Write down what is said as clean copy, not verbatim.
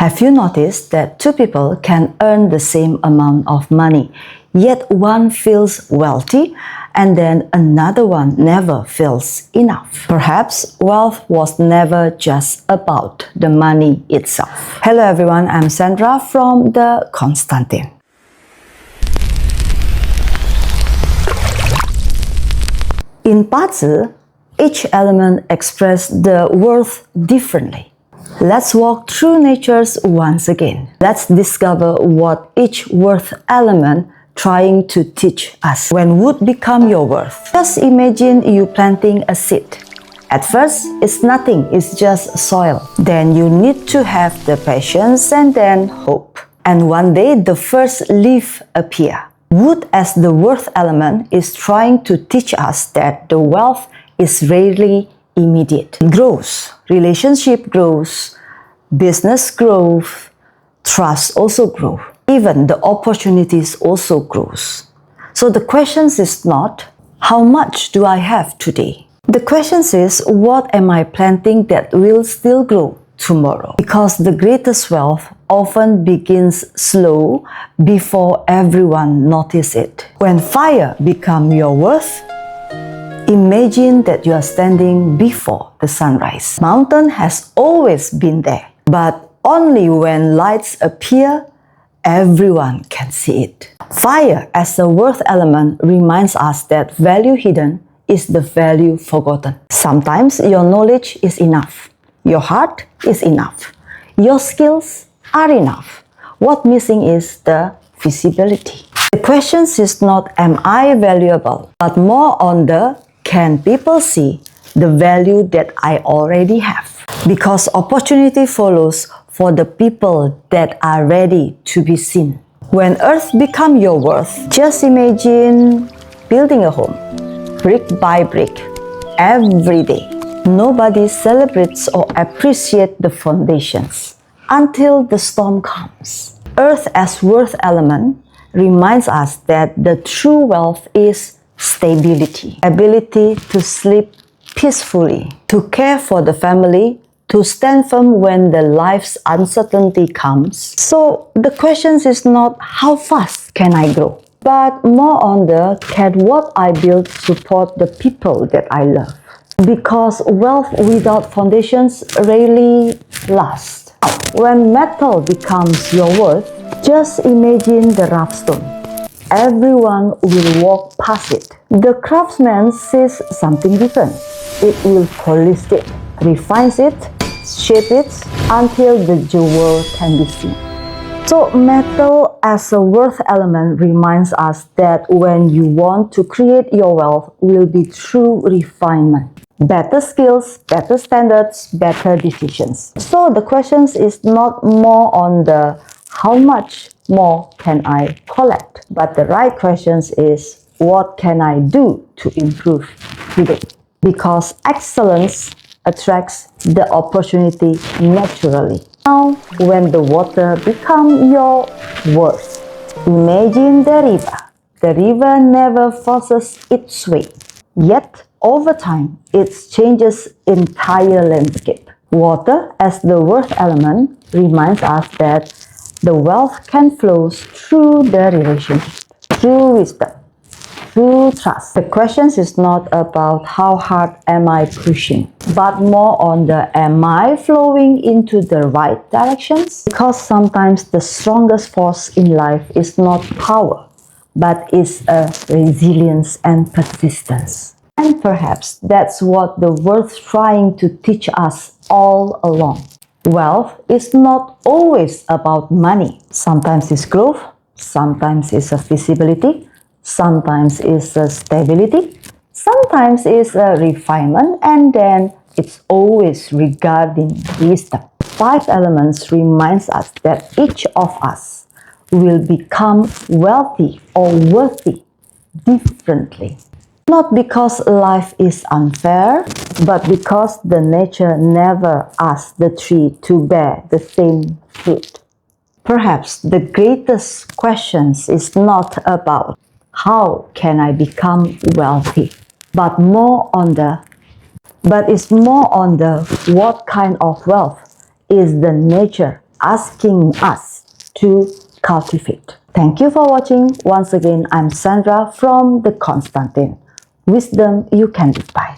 Have you noticed that two people can earn the same amount of money, yet one feels wealthy and then another one never feels enough? Perhaps wealth was never just about the money itself. Hello everyone, I'm Sandra from the Constantine. In BaZi, each element expresses the worth differently. Let's walk through natures once again. Let's discover what each worth element trying to teach us. When wood become your worth? Just imagine you planting a seed. At first, it's nothing, it's just soil. Then you need to have the patience and then hope. And one day the first leaf appear. Wood as the worth element is trying to teach us that the wealth is rarely immediate. It grows, relationship grows, business grows, trust also grows. Even the opportunities also grows. So the question is not, how much do I have today? The question is, what am I planting that will still grow tomorrow? Because the greatest wealth often begins slow before everyone notices it. When fire becomes your worth, imagine that you are standing before the sunrise. Mountain has always been there, but only when lights appear, everyone can see it. Fire as a worth element reminds us that value hidden is the value forgotten. Sometimes your knowledge is enough. Your heart is enough. Your skills are enough. What's missing is the visibility. The question is not, am I valuable? But more on the, can people see the value that I already have? Because opportunity follows for the people that are ready to be seen. When earth becomes your worth, just imagine building a home, brick by brick, every day. Nobody celebrates or appreciates the foundations until the storm comes. Earth as worth element reminds us that the true wealth is stability, ability to sleep peacefully, to care for the family, to stand firm when the life's uncertainty comes. So the question is not how fast can I grow, but more on the, can what I build support the people that I love? Because wealth without foundations rarely lasts. When metal becomes your worth, just imagine the rough stone. Everyone will walk past it. The craftsman sees something different. It will polish it, refines it, shape it until the jewel can be seen. So metal as a worth element reminds us that when you want to create your wealth will be through refinement. Better skills, better standards, better decisions. So the question is not more on the how much more can I collect, but the right question is what can I do to improve today? Because excellence attracts the opportunity naturally. Now, when the water becomes your worth, imagine the river. The river never forces its way, yet over time, it changes entire landscape. Water as the worth element reminds us that the wealth can flow through the relationship, through wisdom, through trust. The question is not about how hard am I pushing, but more on the am I flowing into the right directions? Because sometimes the strongest force in life is not power, but is a resilience and persistence. And perhaps that's what the world trying to teach us all along. Wealth is not always about money. Sometimes it's growth, sometimes it's a visibility, sometimes it's a stability, sometimes it's a refinement, and then it's always regarding wisdom. 5 elements reminds us that each of us will become wealthy or worthy differently. Not because life is unfair, but because the nature never asks the tree to bear the same fruit. Perhaps the greatest question is not about how can I become wealthy, but it's more on the what kind of wealth is the nature asking us to cultivate. Thank you for watching. Once again, I'm Sandra from the Constantine. Wisdom you can live by.